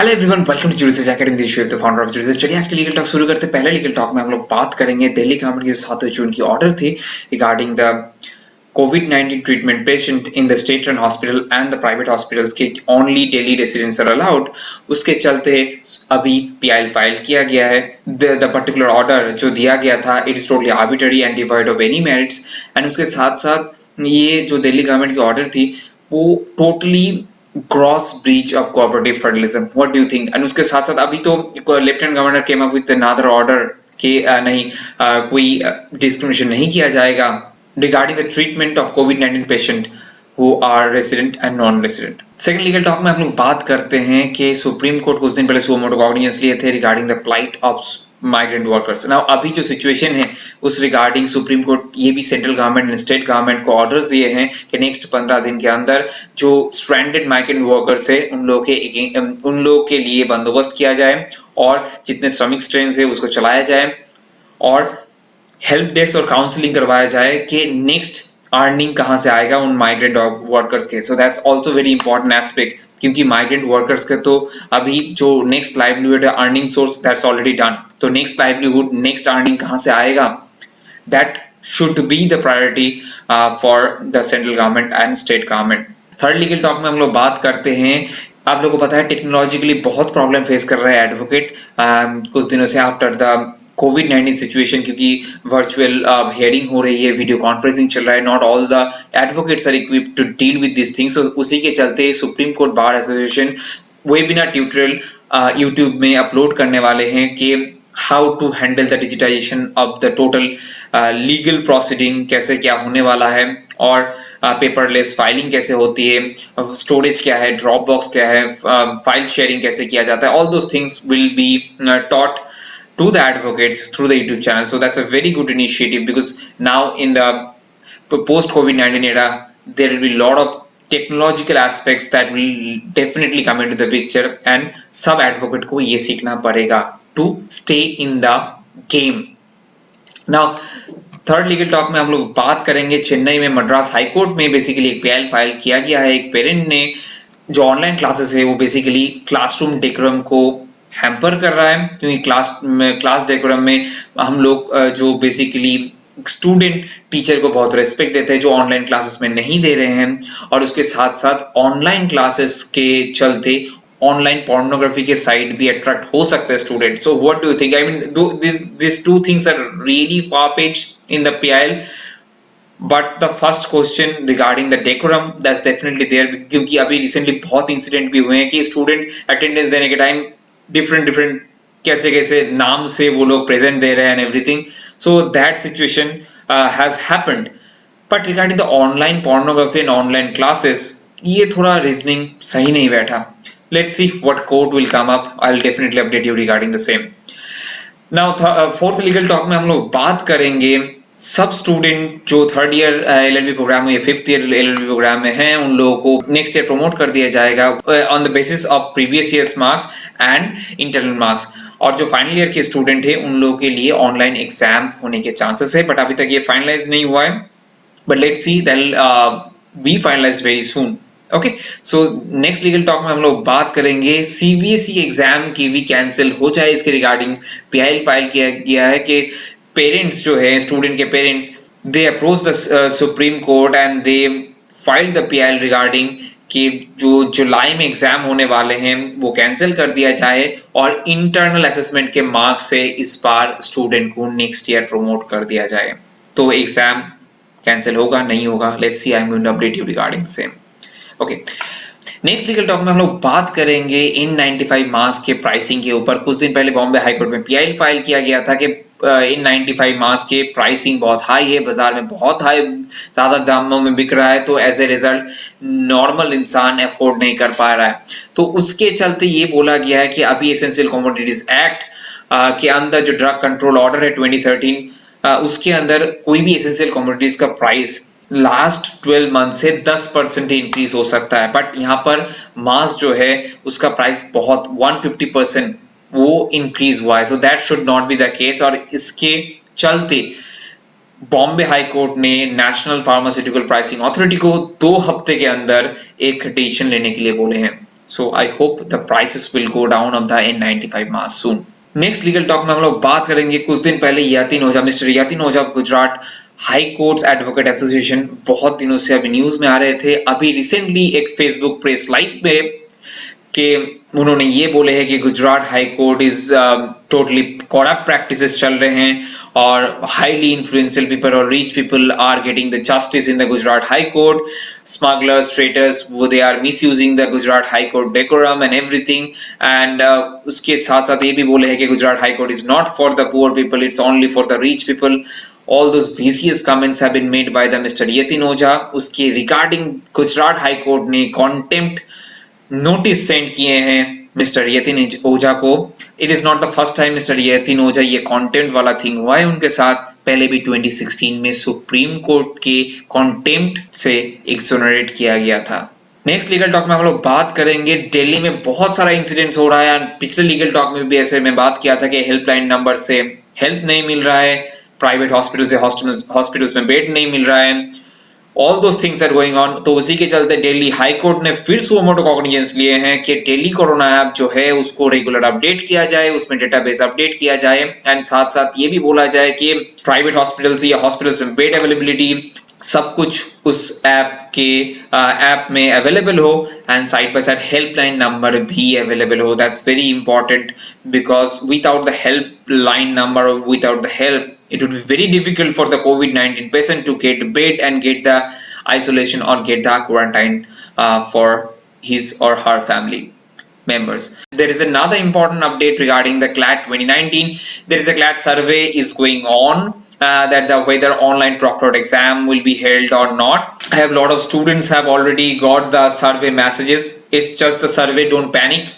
Hello everyone, welcome to Judis academy, this is the founder of Judis. चलिए आज के legal talk शुरू करते हैं। पहले लीगल टॉक में हम लोग बात करेंगे दिल्ली गवर्नमेंट की 7 जून की ऑर्डर थी रिगार्डिंग द कोविड-19 treatment patient in the state run hospital and the private hospitals के only daily residents are allowed. उसके चलते अभी पीआईएल फाइल किया गया है। द पर्टिकुलर ऑर्डर जो दिया गया था it is totally arbitrary and devoid of any merits. And उसके साथ साथ ये जो दिल्ली गवर्नमेंट की ऑर्डर थी वो totally gross breach of cooperative federalism. What do you think? And उसके साथ साथ अभी तो lieutenant governor came up with another order कि नहीं कोई डिस्क्रिमिनेशन नहीं किया जाएगा regarding the treatment of COVID-19 patient who are resident and non-resident. Second legal talk में हम लोग बात करते हैं कि सुप्रीम कोर्ट कुछ दिन पहले सुओ मोटो कॉग्निजेंस लिए थे regarding the plight of migrant workers. Now अभी जो सिचुएशन है उस रिगार्डिंग सुप्रीम कोर्ट ये भी central government and state government को ऑर्डर्स दिए हैं कि नेक्स्ट 15 दिन के अंदर जो स्ट्रैंडेड माइग्रेंट वर्कर्स है उन लोगों के लिए बंदोबस्त किया जाए और जितने श्रमिक ट्रेन है उसको चलाया जाए और हेल्प डेस्क और काउंसलिंग करवाया जाए कि नेक्स्ट अर्निंग कहां से आएगा उन माइग्रेंट वर्कर्स के। So that's also very important aspect, क्योंकि माइग्रेंट वर्कर्स के तो अभी जो नेक्स्ट लाइवलीहुड है earning source that's already done. तो नेक्स्ट लाइवलीहुड नेक्स्ट अर्निंग कहां से आएगा, that should be the priority for the central government and state government. Third legal talk में हम लोग बात करते हैं। आप लोगों को पता है टेक्नोलॉजिकली बहुत प्रॉब्लम फेस कर रहे हैं एडवोकेट कुछ दिनों से आफ्टर द कोविड-19 सिचुएशन, क्योंकि वर्चुअल हियरिंग हो रही है, वीडियो कॉन्फ्रेंसिंग चल रहा है, not all the advocates are equipped to deal with this things. So उसी के चलते supreme court bar association webinar tutorial YouTube में अपलोड करने वाले हैं कि how to handle the digitization of the total legal proceeding, कैसे क्या होने वाला है और पेपरलेस फाइलिंग कैसे होती है, स्टोरेज क्या है, ड्रॉप बॉक्स क्या है, फाइल शेयरिंग कैसे किया जाता है। All those things will be taught to the advocates through the YouTube channel. So that's a very good initiative, because now in the post COVID-19 era there will be a lot of technological aspects that will definitely come into the picture, and सब advocate को ये सीखना पड़ेगा to stay in the game. Now third legal talk में हम लोग बात करेंगे चेन्नई में मद्रास हाई कोर्ट में बेसिकली एक पीआईएल फाइल किया गया है। एक पेरेंट ने जो ऑनलाइन क्लासेस है वो बेसिकली क्लासरूम डेकोरम को हैम्पर कर रहा है, क्योंकि क्लास डेकोरम में हम लोग जो बेसिकली स्टूडेंट टीचर को बहुत रेस्पेक्ट देते हैं जो ऑनलाइन क्लासेस में नहीं दे रहे हैं, और उसके साथ साथ ऑनलाइन क्लासेस के चलते ऑनलाइन पोर्नोग्राफी के साइड भी अट्रैक्ट हो सकते हैं student. So what do you think? I mean this two things are really far-fetched in the PIL, but the first question regarding the decorum that's definitely there, क्योंकि अभी recently बहुत incident भी हुए हैं कि स्टूडेंट अटेंडेंस देने के time different कैसे नाम से वो लोग प्रेजेंट दे रहे हैं and everything. So that situation has happened. But regarding the online pornography and online classes ये थोड़ा रीजनिंग सही नहीं बैठा। Let's see what court will come up. I will definitely update you regarding the same. Now fourth legal talk में हम लोग बात करेंगे सब स्टूडेंट जो थर्ड ईयर एलएलबी प्रोग्राम में या फिफ्थ ईयर एलएलबी प्रोग्राम में हैं उन लोगों को नेक्स्ट ईयर प्रमोट कर दिया जाएगा on the basis of previous years marks and internal marks. और जो फाइनल ईयर के स्टूडेंट है उन लोगों के लिए ऑनलाइन एग्जाम होने के चांसेस है, बट अभी तक ये फाइनलाइज नहीं हुआ है, but let's see that B finalised very soon. Okay, so next legal talk में हम लोग बात करेंगे सीबीएसई एग्जाम की भी कैंसिल हो जाए, इसके रिगार्डिंग पीआईएल फाइल किया गया है कि पेरेंट्स जो है स्टूडेंट के parents they approach the supreme court and they file the PIL regarding कि जो जुलाई में एग्जाम होने वाले हैं वो कैंसिल कर दिया जाए और इंटरनल असेसमेंट के मार्क्स से इस बार स्टूडेंट को नेक्स्ट ईयर प्रमोट कर दिया जाए। तो एग्जाम कैंसिल होगा नहीं होगा, let's see, I am going to update you regarding same. Okay, next legal talk में हम लोग बात करेंगे N95 मास्क के प्राइसिंग के ऊपर। कुछ दिन पहले बॉम्बे हाई कोर्ट में पीआईएल फाइल किया गया था कि N95 मास्क के प्राइसिंग बहुत हाई है, बाजार में बहुत हाई ज्यादा दामों में बिक रहा है, तो एज ए रिजल्ट नॉर्मल इंसान अफोर्ड नहीं कर पा रहा है। तो उसके चलते ये बोला गया है कि अभी एसेंशियल कमोडिटीज एक्ट के अंदर जो ड्रग कंट्रोल ऑर्डर है 2013 उसके अंदर कोई भी एसेंशियल कमोडिटीज का प्राइस लास्ट 12 मंथ से 10% इंक्रीज हो सकता है, बट यहाँ पर मास्क जो है उसका प्राइस बहुत 150% वो इंक्रीज हुआ है। So that should not be the case, और इसके चलते बॉम्बे हाई कोर्ट ने नेशनल फार्मास्यूटिकल प्राइसिंग अथॉरिटी को 2 हफ्ते के अंदर एक डिसीजन लेने के लिए बोले हैं। So I hope the prices will go down of the N95 mask soon. Next legal talk में हम लोग बात करेंगे कुछ दिन पहले Yatin Ojha, mister Yatin Ojha Gujarat high courts advocate association बहुत दिनों से अभी न्यूज में आ रहे थे। अभी रिसेंटली एक फेसबुक प्रेस लाइव में कि उन्होंने ये बोले हैं कि Gujarat high court is totally corrupt practices चल रहे हैं और हाईली इन्फ्लुएंशियल पीपल और rich people are getting the justice in the Gujarat high court, smugglers, traitors, वो they are misusing the Gujarat high court decorum and everything. And उसके साथ साथ ये भी बोले हैं कि Gujarat high court is not for the poor people, it's only for the rich people. All those vicious comments have been made by the Mr. Yatin Oja। उसके regarding Gujarat high court ने कॉन्टेम्प्ट नोटिस सेंड किए हैं mister Yatin Ojha को। It is not the first time mister Yatin Ojha ये contempt वाला thing हुआ है उनके साथ, पहले भी 2016 में सुप्रीम कोर्ट के कंटेम्प्ट से एक्सोनरेट किया गया था। नेक्स्ट लीगल टॉक में हम लोग बात करेंगे दिल्ली में बहुत सारा इंसिडेंट्स हो रहा है। पिछले लीगल टॉक में भी ऐसे में बात किया था कि हेल्पलाइन नंबर से हेल्प नहीं मिल रहा है, प्राइवेट हॉस्पिटल से हॉस्पिटल्स में बेड नहीं मिल रहा है, all those things are going on. तो उसी के चलते दिल्ली हाई कोर्ट ने फिर सुओ मोटो कॉग्निजेंस लिए हैं कि दिल्ली कोरोना ऐप जो है उसको रेगुलर अपडेट किया जाए, उसमें डेटाबेस अपडेट किया जाए एंड साथ साथ ये भी बोला जाए कि प्राइवेट हॉस्पिटल्स या हॉस्पिटल्स में बेड अवेलेबिलिटी सब कुछ उस ऐप में अवेलेबल हो and side by side helpline number भी अवेलेबल हो। That's very important because without the helpline number और without the help it would be very difficult for the COVID-19 patient to get bed and get the isolation or get the quarantine for his or her family members. There is another important update regarding the CLAT 2019. There is a CLAT survey is going on that the whether online proctored exam will be held or not. I have a lot of students have already got the survey messages. It's just the survey, don't panic.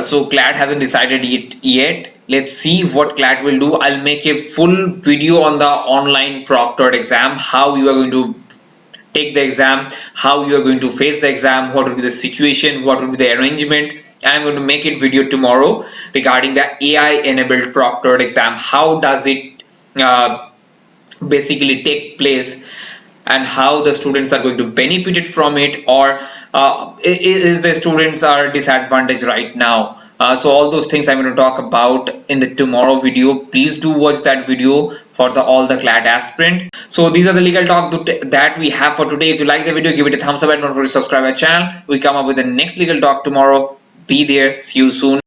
So CLAT hasn't decided it yet. Let's see what CLAT will do. I'll make a full video on the online proctored exam, how you are going to take the exam, how you are going to face the exam, what will be the situation, what will be the arrangement, and I'm going to make a video tomorrow regarding the AI enabled proctored exam. How does it basically take place and how the students are going to benefit from it, or is the students are disadvantaged right now. So all those things I'm going to talk about in the tomorrow video. Please do watch that video for all the CLAT aspirant. So these are the legal talk that we have for today. If you like the video, give it a thumbs up and don't forget to subscribe our channel. We come up with the next legal talk tomorrow. Be there. See you soon.